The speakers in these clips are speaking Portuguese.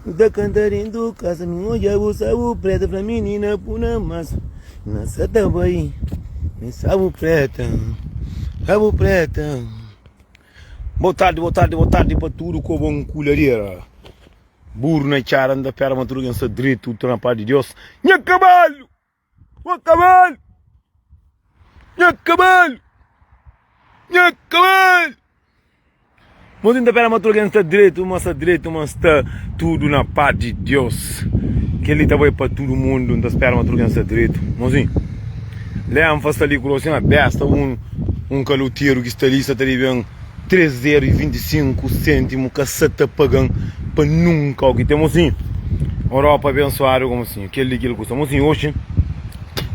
Da cantarindo casa minha olha o sabo preta pra menina puna massa. Nossa também. Nem sabo preta. Sabo preta. Boa tarde para tudo com bom colheria. Burro na cara anda pera madrugança direito tudo na paz de Deus. Nha cavalo. Ô cavalo. Nha cavalo. Nha cavalo. Mas ainda pera madrugança direito, mas está tudo na paz de Deus. Que ele também para todo mundo, ainda espera madrugança direito. Mozinho. Leão faz ali com uma besta, um caloteiro que está ali, está ali bem 3,25 cêntimos que se está pagando para nunca o que temos assim. Europa abençoado como assim, aquele que ele custa. Mas assim, hoje,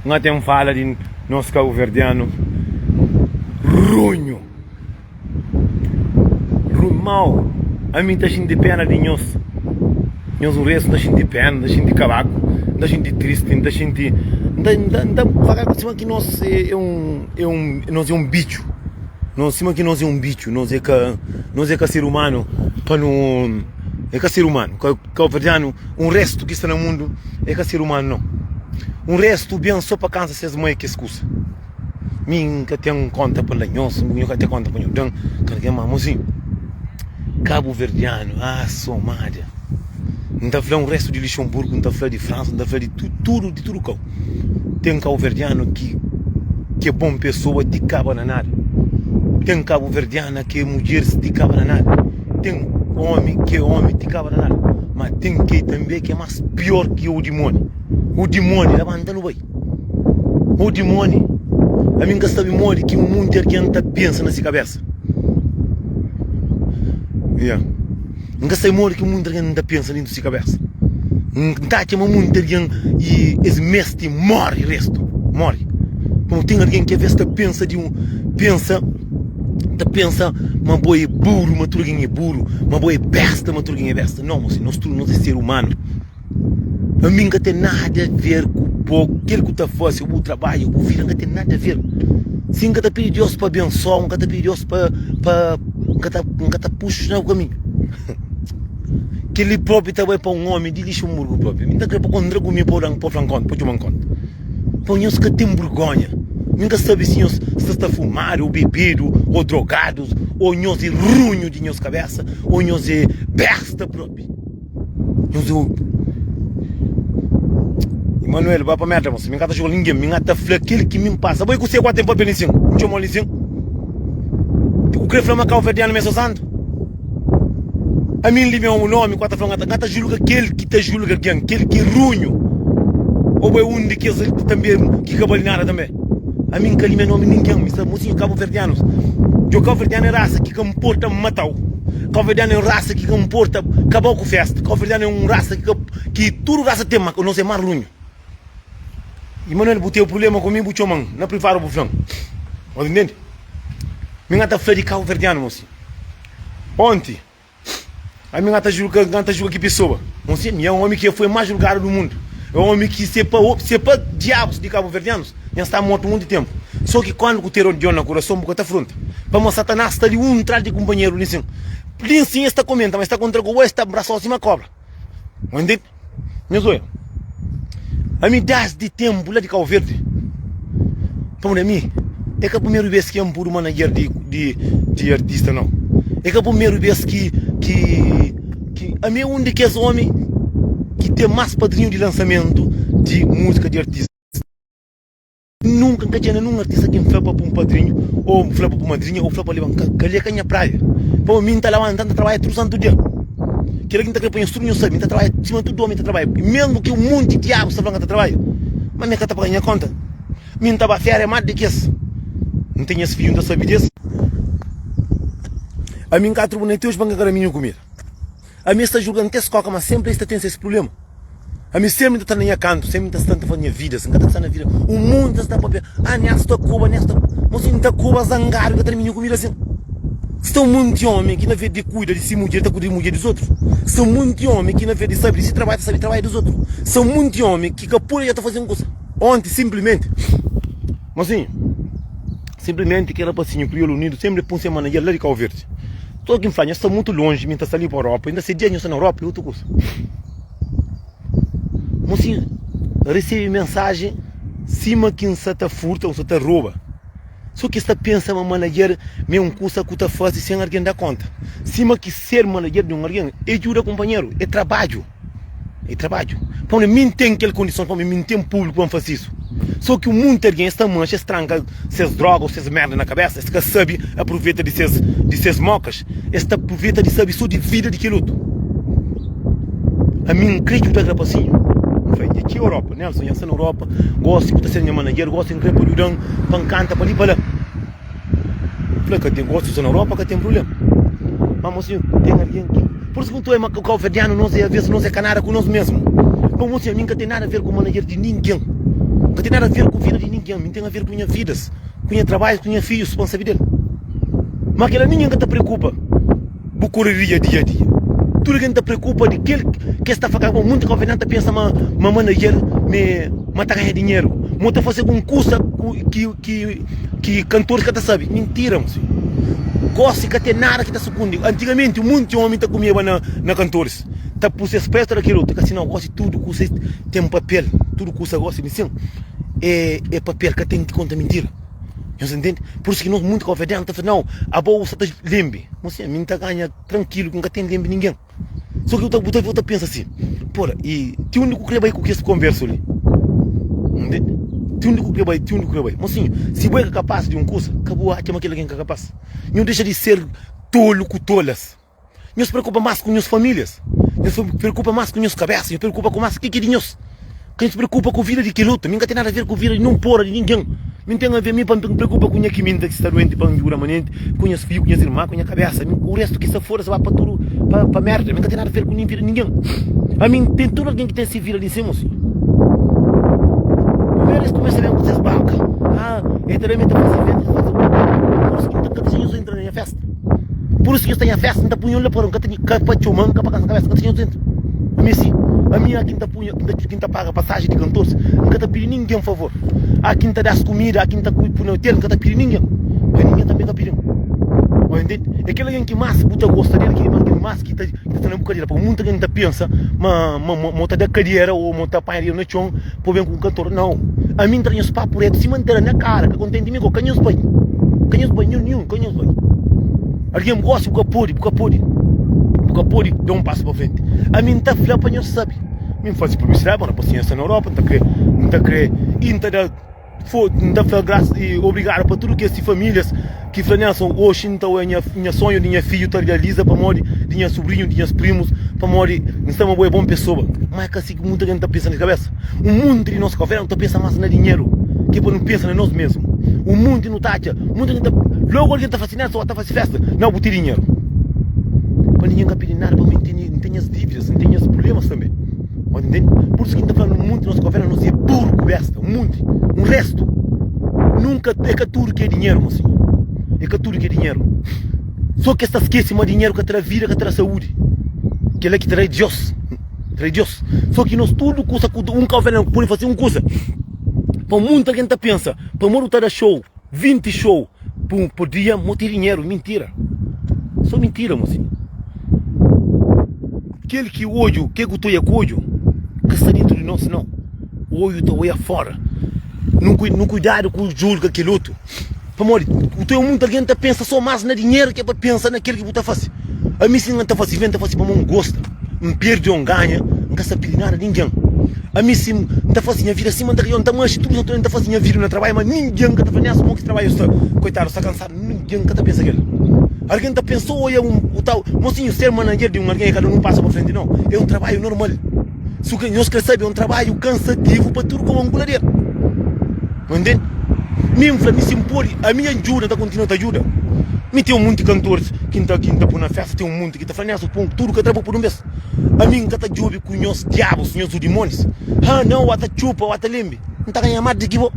nós temos fala de nosso cabo verdeano, runho. Mal, a mim está cheio de pena de nós. Nós o resto está cheio de pena, está cheio de cavaco, está cheio de triste, está cheio de... Não falar por cima que nós é um bicho. Nós cima que nós é um bicho, nós é que ser humano, para não é que ser humano, que o verdadeiro, um resto que está no mundo é que ser humano não. Um resto bem só para cansa se mãe que escusa. Mim que tem conta para nós, mim que tem conta para nós, que é mamozinho. Cabo Verdeano, Somália. Não está falando o resto de Luxemburgo, não está falando de França, não está falando de tudo cá. Tem Cabo Verdeano que é bom pessoa, de cabo na nada. Tem Cabo Verdeano que é mulher, de cabo na nada. Tem homem que é homem, de cabo na nada. Mas tem que também que é mais pior que o demônio. O demônio, levanta-lo bem. O demônio, a mim que sabe morre que o mundo inteiro pensa nessa cabeça. Yeah. Nunca sei morre que o mundo ainda pensa dentro da cabeça. Não que o mundo inteiro e esse mestre morre o resto. Morre. Como tem alguém que a vez pensa uma boa é burro, uma turguinha é burro, uma boa é besta, uma turguinha é besta. Não, moço, nós tudo não é ser humano. A mim não tem nada a ver com o pouco, aquele que está fácil, o trabalho, o filho, não tem nada a ver. Sim, que está pedindo Deus para abençoar, que está pedindo Deus para nunca está puxando o caminho. Que ele próprio também para um homem de lixo murgo próprio. Não está para contra comigo para franconto, para tomar conta. Para o que tem vergonha. Nunca sabe se está fumado, ou bebido, ou drogado, ou nós é runho de nossa cabeça, ou nós é besta próprio. Nós Emanuel, vai para a merda, moço. Me encanta jogar ninguém, me encanta aquele que me passa. Vou com você quatro tempo para benção. Não chama ali, sim. O que flama cá o verdeano me santo. A mim livre um nome, quatro flama gata julga aquele que te julga alguém, aquele que é runho. Ou é um de que também que cabalinara também. A mim que meu nome ninguém, me sabe, mocinho cabo verdeanos. Eu cabo verdeano é raça que comporta matou. Cabo verdeano é raça que comporta acabou com festa. Cabo verdeano é uma raça que tudo raça tem, mas não sei mais runho. E Manuel, botei o problema comigo, botei mão, não preparo o frango. Entende? Me engata flor de Cabo Verdeano, moço. Ontem, a minha gata julga que pessoa. Moço, é um homem que foi mais julgado do mundo. É um homem que se para diabos de Cabo Verdeanos, já está morto muito tempo. Só que quando o terror de na coração, boca fronte. Para Satanás está ali um atrás de companheiro, assim. Sim, está comenta, mas está contra o está abraço acima cobra. Entende? Meu zoio. A mim dá de tempo lá de Cabo Verde. Para mim, é que a primeira vez que é um puro manager de artista, não. É que a primeira vez que a mim é um daqueles homens que tem mais padrinho de lançamento de música de artista. Nunca tinha nenhum artista que me flapa para um padrinho, ou me flapa para uma madrinha, ou flapa para levar calha canha praia. Para mim, está lá andando a trabalhar tudo santo dia. Que alguém está querendo instruir, sabe, está trabalhando, cima de tudo homem está trabalhando. Mesmo que um monte de diabo está falando que está trabalhando. Mas minha cara está para ganhar conta. Mim estava a ferrar é mais do que esse. Não tenho esse filho, não sabe disso. A mim cá tribunal teus banca para mim comer. A mim está julgando que esse coca, mas sempre está tendo esse problema. A mim sempre está na minha canto, sempre está na minha vida, sempre está na vida. O mundo está para ver, nesta Cuba, nesta. Mas se não Cuba zangar, que termina comigo assim. Se um monte de homem que na vez de cuida de si mulher, está cuidando de mulher dos outros. Se um monte de homem que na vez de saber se trabalha, sabe trabalhar dos outros. Se um monte de homem que capura já está fazendo coisa. Ontem, simplesmente. Mas sim, simplesmente que era para assim, o crioulo unido, sempre põe semana e lá de Cabo Verde. Só que em França está muito longe, ainda está ali para a Europa, ainda se dia na Europa e outra coisa. Mas sim, recebe mensagem, cima que se te furta ou se te rouba. Só que está pensa uma manager, me curso que está fazendo sem alguém dar conta. Cima que ser manager de alguém é ajuda companheiro, é trabalho. É trabalho. Para mim tem aquela condição, para mim tem público para fazer isso. Só que muito alguém está mancha, estranca, essas drogas, essas merda na cabeça, esse que sabe, aproveita de seus mocas, esse aproveita de saber só de vida de que luto. A mim, creio que rapazinho. Aqui Europa, Nelson, eu estou na Europa, gosto de ser minha manager, gosto de crer para o pancanta para ali para lá. Falei que tem gosto na Europa, que tem problema. Mas, mocinho, tem alguém aqui. Por isso que tu é calverdiano, nós é, às vezes, nós é canara com nós mesmos. Bom, mocinho, a mim não tem nada a ver com o manager de ninguém. Não tem nada a ver com a vida de ninguém. Não tem a ver com minha vida, com minha trabalho, com minha filha, responsabilidade. Mas aquela ninguém que te preocupa. Vou correria dia a dia. Tudo que te preocupa de que está fazendo muito governante pensa uma manager me tá ganhando dinheiro. Muito fazer um curso que cantor que tá sabe. Mentira, mocinho. Gosto que tem nada que está sucumbindo. Antigamente, muito homem tá comia na cantores. Tá por ser esperto daquilo, tá assim, não, gosto de tudo que você tem um papel, tudo que você gosta de sim. É papel que tem que contar mentira. Você entende? Por isso que nós muito confiantes, tá não, a bolsa tá lembre. Você a mim tá ganha tranquilo, nunca tem lembre ninguém. Só que eu penso assim, porra, e tem um único que vai com que esse converso ali. Entende? Tem um único que vai. Mocinho, se você é capaz de um curso, acabou a aquele que é capaz. Não deixa de ser tolo com tolas. Não se preocupa mais com as famílias. Não se preocupa mais com as cabeças. Não se preocupa com mais que de nós. Quem se preocupa com a vida de que luta. Nunca tem nada a ver com a vida de não pôr de ninguém. Não tem a ver para me preocupa com a que minta que está doente para me jurar manente, com as filhos, com as irmãs, com a cabeça. O resto que se for, se vai para tudo, para merda. Nunca tem nada a ver com a vida de ninguém. A mim tem todo alguém que tem se vira de cima, assim. Eles começam a ver com vocês bacas. É realmente a fazer eventos. Por isso que não tem que entrar na festa. Por isso que eu estou em festa, não está punhando lá por um canto, capa de chumão, capa na cabeça, não tem dentro. A mim sim, a minha quinta punha, quinta paga passagem de cantores, nunca está pedindo ninguém, por favor. A quinta das comida, a quinta cuida para o hotel, nunca está pedindo ninguém. Mas ninguém também está pedindo. É aquele alguém que mais puta gosta dele, que mais que está na bocadilha. Porque muita gente pensa, monta da carreira ou monta panharia no chão, por bem com o cantor. Não. A mim tem os papos retos, se manter na cara, que contente comigo, canhos bem. Canhos bem, nenhum, canhos bem. Alguém gosta, porque pode dar um passo para frente. A mim está filha para não sabe. Me faz publicidade, mas não paciência na Europa, não está graça e obrigado para tudo que essas famílias que são hoje, então é minha sonho, minha filho tá realiza para morrer, minha sobrinho, minhas primos, para morrer, não está uma boa pessoa. Mas é que assim que muita gente está pensando na cabeça. O mundo de nosso governo está pensando mais no dinheiro, que não pensa em nós mesmos. O mundo não está, muita gente logo alguém está fascinado, só está fazendo festa, não botar dinheiro. Para ninguém pedir nada, para mim não tem as dívidas, não tem os problemas também. Entende? Por isso que está falando muito do nosso governo, nós é burro com besta, um resto. Nunca é que tudo que é dinheiro, mocinho. É que tudo que é dinheiro. Só que está esquecendo o dinheiro que terá vida, que terá saúde. Que é que terá Deus. Só que nós tudo coisa que um governo pode fazer uma coisa. Para muita gente pensa, para morrer cada show, 20 show por dia, não tem dinheiro. Mentira. Só mentira, mocinho. Aquele que o olho, que eu estou com olho, que está dentro de nós, não. O olho está aí fora. Não cuidado com o julga que luto. Pamori, o teu mundo alguém pensa só mais no dinheiro que é para pensar naquele que você faz. A mim se não está fazendo, está fazendo para não gosta. Não perde ou ganha, não quer saber nada de ninguém. A mim se não está fazendo a vida assim, não está mancha, tudo não está fazendo a vida no trabalho, mas ninguém que está fazendo essa que trabalho está, coitado, está cansado, ninguém que está pensando aquilo. Alguém está pensando, olha, o tal, mocinho, ser manager de alguém que não passa para frente, não. É um trabalho normal. Se o que nós queremos saber, é um trabalho cansativo para tudo como angularia. Entende? Mesmo para mim se impor, a minha ajuda está continuando a ajuda. Me tem um monte de cantores que está por na festa, tem um monte que está fazendo tudo que trabalha por um mês. A mim que está jovem com os diabos, os demônios. Não, até chupa, até lembre. Não está ganhando mais de que vou.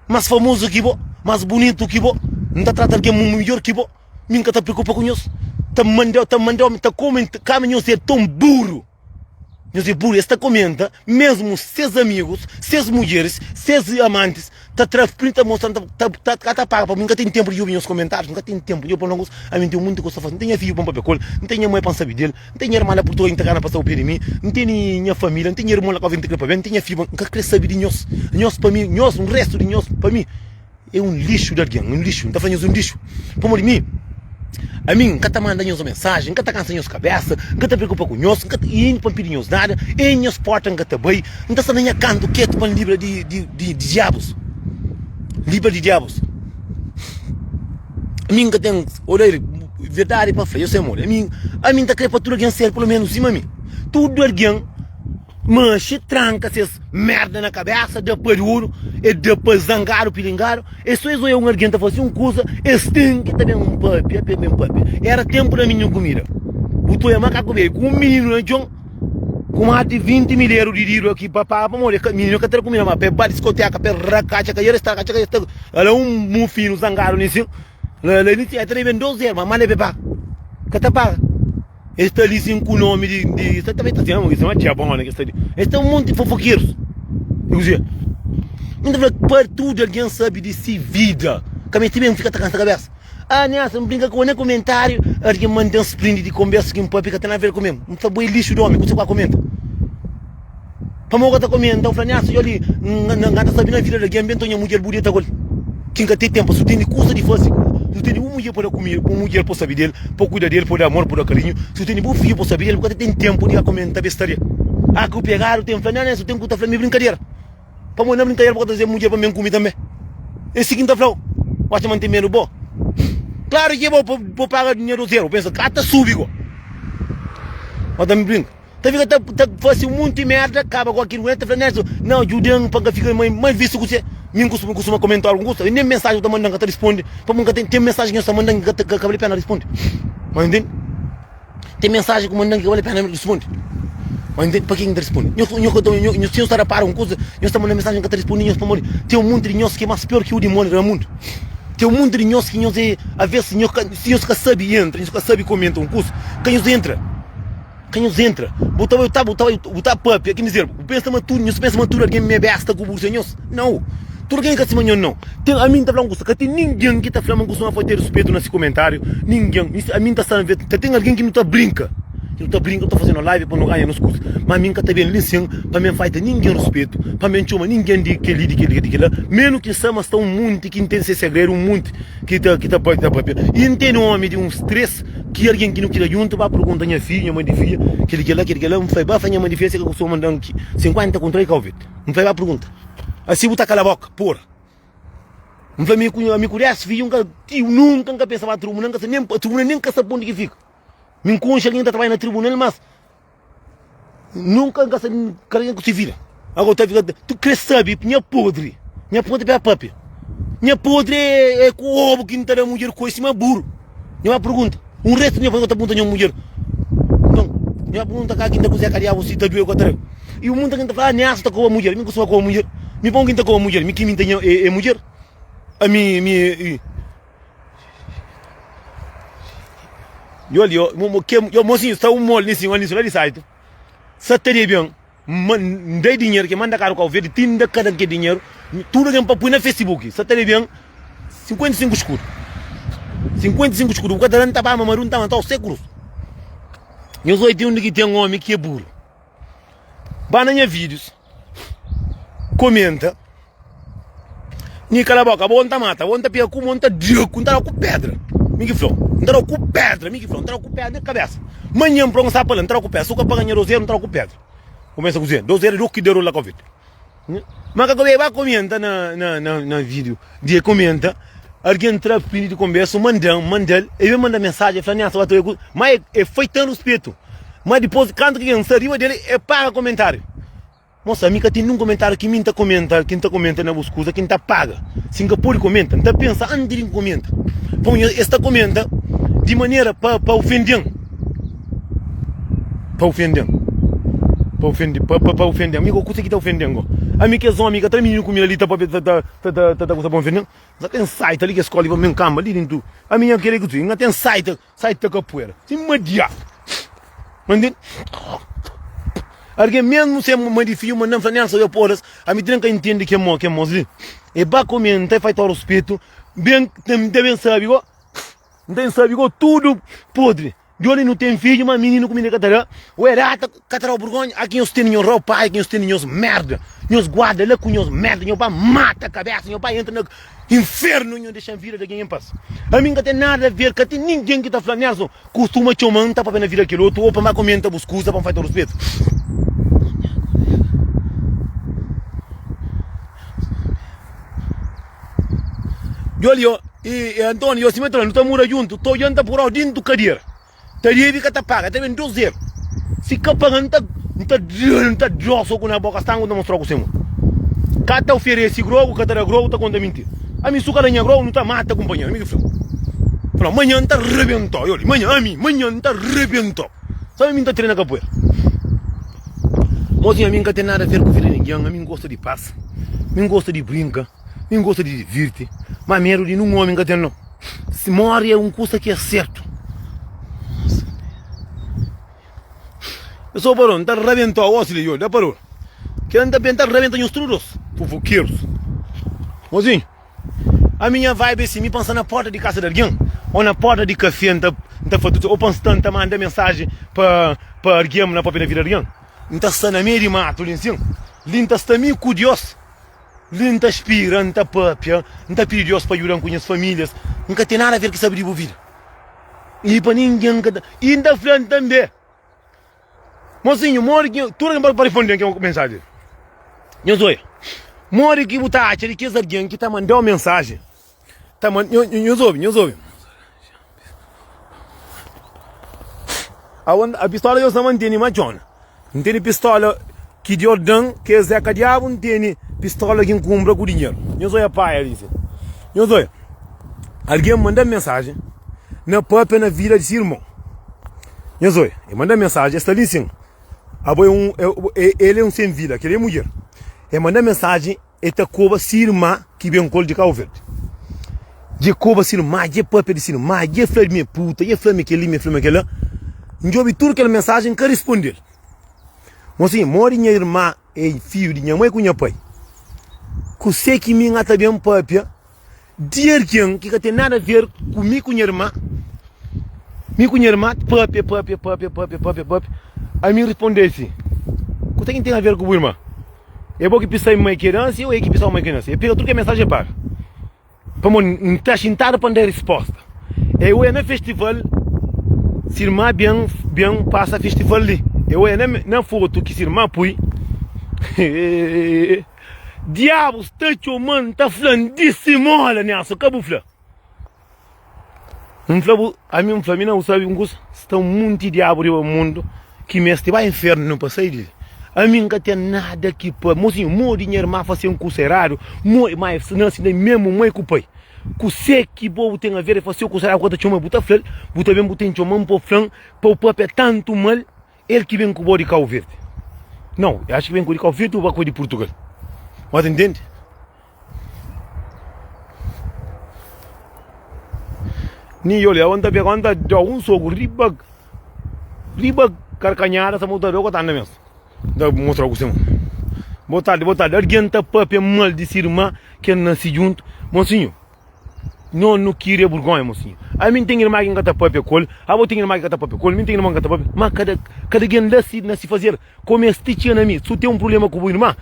Mais famoso que vou, mais bonito que vou. Não está tratando de alguém melhor que vou. Mim que está preocupado com isso. Está mandando, está comendo, caminhão ser tão burro. Nós é burro, esta comenta, mesmo seus amigos, seus mulheres, seus amantes, tá printa mostrando, tá paga para mim, nunca tem tempo de ouvir os comentários, nunca tem tempo de ouvir os a mim tem muito coisa a fazer, não tenho filho para papel colo, não tenho mãe para saber dele, não tenho irmã por toda a integrana para saber de mim, não tenho minha família, não tenho irmã lá para vir para bem, não tenho filho, nunca querer saber de nós para mim, nós, um resto de nós para mim, é um lixo de alguém, um lixo, não está fazendo um lixo, para mim. A mim, nunca está mandando uma mensagem, nunca está cansando as cabeças, nunca está preocupado com nós, nunca está indo para pedir nada, em as portas nunca está bem, não está sendo canto quieto para livre de diabos. Livre de diabos. A mim nunca tem, olha, verdade para frente, eu sei, amor. A mim está querendo para tudo alguém ser, pelo menos, sim, a mim. Tudo alguém, mas se tranca essas merda na cabeça, depois ouro, e depois zangar o pilingar, e só isso é um alguém que faz uma coisa, esse tem que também um papi, era tempo da minha comida. O teu macaco comer com um menino, né, John? Com mais de 20 mil euros de dinheiro aqui, papá, morrer, menino que tem comida, mas para discoteca, para racacha, que era esta, ela um fino zangaro nisso, ele tinha 12 euros, mas não é papá, que tá paga. Este ali sim com o nome de isso também está dizendo, isso é uma tia bom, né? Este é um monte de fofoqueiros. Eu dizia, para tudo alguém sabe de si vida. Que a minha também fica atacando a cabeça. Ah, Nessa, não brinca com nem comentário. Alguém manda um sprint de conversa que um papi que tem a ver comigo. Não está bem lixo do homem, que você vai comentar. Para moga está comendo, eu falei, Nessa, eu ali, não está sabendo a vida de alguém, bem tenho mulher bonita agora. Quem que tem tempo, só tem coisa de fazer. Se tem uma mulher para comer, uma mulher para saber dele, para cuidar dele, para dar amor, para dar carinho. Se tem um filho para saber dele, porque tem tempo de comentar besteira. Ah, que eu pegar, eu tenho que falar, eu tenho que falar minha brincadeira. Para mim não brincadeira, porque trazer mulher para mim comer também. É seguinte a falar, pode manter menos bom. Claro que é bom para pagar dinheiro zero, pensa, cata subigo. Mas também brinca. Tá vendo que faz um monte de merda, acaba com aquilo, tá falando, não, ajudando para ficar mais visto que você. Mim costuma comentar alguma coisa, e nem mensagem eu estou mandando que responde. Para mim tem mensagem que eu estou mandando que vale a pena responder. Mas entende? Tem mensagem que eu mandando que vale a pena responder. Mas entende? Para quem responde? Eu estou a parar uma coisa, eu estou mandando mensagem que te responde, eu estou mandando. Tem um monte de nós que é mais pior que o demônio no mundo. Tem um monte de nós que nós é, a ver se nós sabe entra, nós sabe comenta um curso, quem nos entra. Quem nos entra? Botar papi, aqui dizer, pensa-me tudo, nós pensa-me tudo, alguém me besta com o bolso, não. Tudo alguém que se manhã não. Tem, a mim está falando que tem ninguém que está falando que não vai ter respeito nesse comentário, ninguém. A mim está sabendo, tem alguém que não está brinca. Que não está brinca, estou fazendo live para não ganhar nos cursos. Mas a mim está bem lição, para mim faz ninguém respeito, para mim chama ninguém de que lá. Menos que sama está um monte que entende esse segredo, um monte que está papel. E entende um homem de um stress que alguém que não quer junto vai perguntar minha filha, minha mãe de filha, que ele lá, não foi para minha mãe de filha, que eu estou mandando 50 contra o Covid. Não foi para pergunta. Assim botar aquela boca, porra. Não foi me conhece, filho, nunca pensava na tribuna, nem que sabe onde que fica. Me concha alguém que trabalha na tribuna, mas nunca sabe que se vira. Agora tu queres saber, minha podre é a papi. Minha podre é com o ovo que não tem a mulher com esse mas burro. Não é uma pergunta. Um resto não é pergunta a minha mulher. Então, não é pergunta que alguém está com a carinha, você está doendo com a e o mundo que está falando, Nessa está com a mulher, me costuma com a mulher. Me põe quem está com a mulher, me que me tem é mulher. A mim, eu ali, eu mocinho, está um molho nesse ali site. Se teria bem, dei dinheiro que manda caro com o verde, tinda cada que dinheiro, tudo que para pôr na Facebook. Se teria bem, 55 escuros. 55 escuros, o cara não está para mamarun, está a séculos. Eu sou de onde que tem um homem que é burro. Vai nas minhas vídeos, comenta, nem cala a boca, vou onde mata, vou onde pia com onde diuco, onde com pedra, me que flor, onde com pedra, me que flor, onde com pedra na cabeça. Manhã para um sapo, onde com pedra, só que para ganhar 12 euros, onde com pedra. Começa a cozer, 12 euros que deu lá Covid. Mas que vai comenta na vídeo, dia comenta, alguém entra pedido de conversa, mandel, ele manda mensagem, fala mas é feitando o respeito. Mas depois, quando alguém saiu dele, é para comentário. Moça, amiga, tem um comentário que quem está comenta na busca, quem está paga. Singapura comenta, não está pensa antes de comenta. Bom, esta comenta de maneira para ofender. Para ofender. Para ofender. Amigo, o que está ofendendo? Amiga, é amiga, está menino comigo ali, está para ofender. Já tem site ali que escolhe para mim cama ali dentro. A minha querer que tu, ainda tem site da capoeira. Sim, madia. Entende? Alguém mesmo se modifica, mas não faz só eu poras, a mim tem que entender que é mozi. E ba comenta faz todo respeito, bem devem saber, não sabe tudo podre. De olho não tem filho, mas menino comida catara. O errata catara o burgonha, aqui os tem nenhum pai, aqui os tem nenhum merda. Nenhum guarda lá com nenhum merda, nenhum pai mata a cabeça, nenhum pai entra no inferno, nenhum deixa a vida de quem em paz. A mim não tem nada a ver, que tem ninguém que está falando isso. Costuma te manta para ver na vida aquele outro, ou para mais comenta buscusa para fazer todo respeito. De olho, e Antônio, se metendo, não está mura junto, estou janta por ordem do cadeira. Tadi que tá paga, tá vendo 12. Se capagando tá drosso com a boca estango não mostrou com você. Cata oferece grogo, cata grogo tá conta mentir. A mim suca lenha grogo não tá mata companheiro, amigo filho. Fala, manhã tá rebentou, olha, manhã tá rebentou. Sabe mim tá treinando capoeira. Mozinha, mim não tem nada a ver com filho de ninguém, a mim gosta de paz. Mim gosta de brincar, mim gosta de divertir. Mas medo de não homem que tem não. Se morre é coisa que é certo. Eu sou barão, está rebentou a osso de olho, parou. Que anda bem, está rebentando os trudos, fofoqueiros. Mozinho, a minha vibe é se me pensar na porta de casa de alguém, ou na porta de café, ou pensando, tá mandando mensagem para alguém na própria vida de alguém. Então está na meio de mato, linzinho. Linta está meio curioso. Linta aspira, linta papia, linta curioso para ajudar com as famílias. Nunca tem nada a ver com saber de vida. E para ninguém, e ainda falando também. Mocinho, mori que tu não pode responder que é uma mensagem. Eu sou. Mori que você acha que é alguém que está mandando uma mensagem. Tá mandando, eu sou. A pistola eu só mantém machona. Não tem pistola que de ordem que é Zeca Diabo, não tem pistola que compra com dinheiro. Eu sou a pai ali. Eu sou. Alguém manda mensagem na própria na vida de seu irmão. Eu sou. Ele manda mensagem, está ali sim. Ele é sem vida, que ele é mulher. Ele manda mensagem, ele está com a irmã que vem com de Cabo Verde. De com a irmã, de própria de irmã, de flor minha puta, de flor minha aquela. Não ouvi tudo aquela mensagem que responder. Mas assim, mora minha irmã e filho de minha mãe com minha pai. Que sei que minha está bem própria, dizer que tem nada a ver comigo com minha irmã. Minha irmã, própria. Aí me respondeu assim, o que tem a ver com o irmão? É bom que precisa de uma criança ou é que precisa de uma criança? Eu pego tudo que é mensagem para. Para não estar sentado para dar resposta. Eu é no festival, se irmã bem passa festival ali. Eu é na foto que se irmã põe. Diabo, está chamando, está falando disso, mola, nessa, cabufla. A minha família não sabe um gosto, está muito de diabo no mundo. Que me este vai inferno não passei dele. A mim nunca tem nada que para mocinho, meu dinheiro mais fazer um curso errado, mas não se nem mesmo mãe com pai. Que sei que bom tem a ver é fazer o curso errado quando chama buta flor, buta bem buta chamam para flan, para o papo é tanto mal, ele que vem com o de Cabo Verde. Não, eu acho que vem com o de Cabo Verde ou vai de Portugal. Mas entende? Ni olha, onde dá um sogro riba carcanhada, essa moto que está na mesa. Dá mostrar o que você botar, alguém está para mal de irmã que nasce junto, mocinho. Não queria burgonha, mocinho. A mim tem irmã que está para col, a outra tem irmã que está para col, mim tem irmã que está para, mas cada alguém nasce fazer como este tinha na mim. Se tem um problema com o irmão,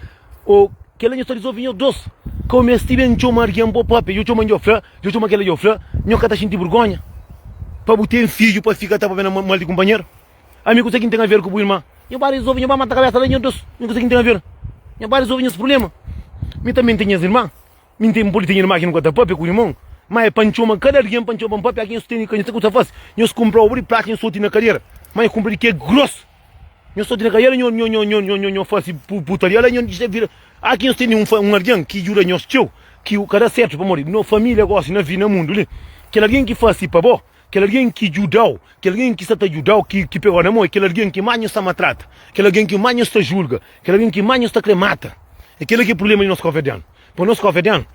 ou que ela não está resolvendo dois, como este bem chama alguém para papo, eu chamo Jofra, eu chamo aquela Jofra, não está sentindo burgonha. Para botar filho para ficar para ver mal de companheiro. Amigo, você que tem a ver com o irmão. Eu vai resolver, eu vai matar a cabeça da minha doce. Amigo, você que tem a ver. Eu vai resolver esse problema. Eu também tenho as irmãs. Eu tenho uma irmã que não está papo com o irmão. Mas é panchoma, cada alguém panchoma um papo, aqui eu tenho que você faz. Eu compro o prato e eu sou na carreira. Mas eu comprei que é grosso. Eu sou na carreira, eu faço putaria, eu vira. Aqui eu tenho um alguém que jura nos teu, que o cara certo para morrer. Na família gosta, na vida, no mundo, que alguém que faz para bom. Que alguém que ajudou, que alguém que está ajudando, que pegou na mão, que alguém que mais está maltrata, que alguém que mais está julga, que alguém que mais está cremata. Aquele que é o problema do nosso governo. Para o nosso governo,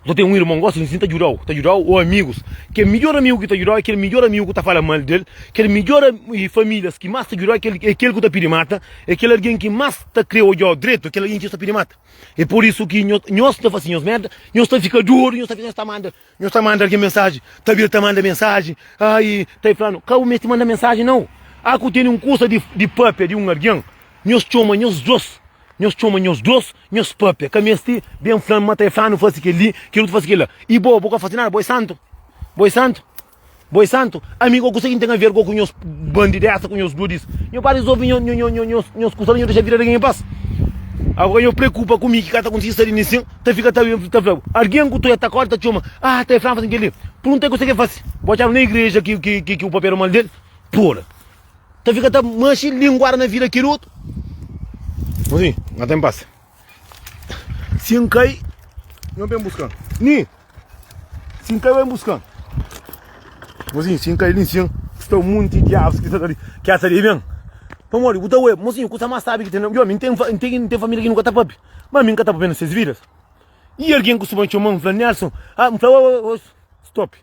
Tu tem um irmão gosta de te ajudar ou amigos. Que é melhor amigo que te ajudar, aquele melhor amigo que tá falando mal dele, aquele melhor famílias que mais te ajudar, aquele que te pede mata, aquele alguém que mais te criou o direito, aquele alguém que te pede mata. É por isso que nós tá fazendo merda, nós tá fica duro, nós tá manda alguém mensagem, tá manda mensagem, aí tá falando, calma, me te manda mensagem não. Aku tem um curso de papel de um alguém, nós chama nós dois, nós papel, que me bem falando, mata falando faz aquilo faz aquilo. E boa fazer nada, boy santo, amigo que você tem a ver com os bandidos, com os dudes. Eu para resolver nós coisas, eu deixa vir alguém em paz. Agora eu preocupa comigo que cada coisa ali nisso, tá fica tá falando. Alguém que tu está corta chama, tá falando fazendo aquilo. Por não ter coisa que faz. Botar na igreja que o papel mal dele, pura. Tá fica tá manche linguar na vida aquilo. Assim, não tem paz. Se um cai, não vem buscando. Se um cai, vai buscando. Mozinho, se um cai ali, sim, estou muito diabos que está ali, que é ali mesmo. Vamos olha, o teu é, mozinho, custa mais sabe que tem, eu tem família que nunca tá papi, mas mim nunca tá papendo essas vidas. E alguém que suba chamando, falando Nelson, stop.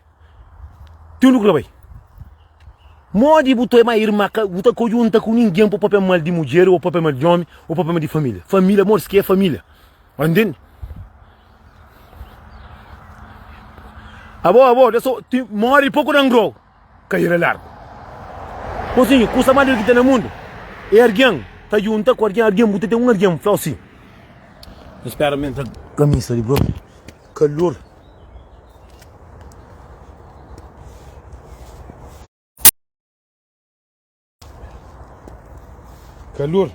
Tu não grava aí. Mode botou mais irmã, botou conjunta com ninguém para papel mal de mulher ou papel mal de homem ou papel mal de família. Família, amor, que é família. Entende? Abo, isso mori pouco não grow. Cair largo. Mozinho, custa mais do que tem no mundo. E alguém, tá junta com alguém, botou tem alguém, fala assim. Espera, mentre camisa ali, bro. Calor. Calor.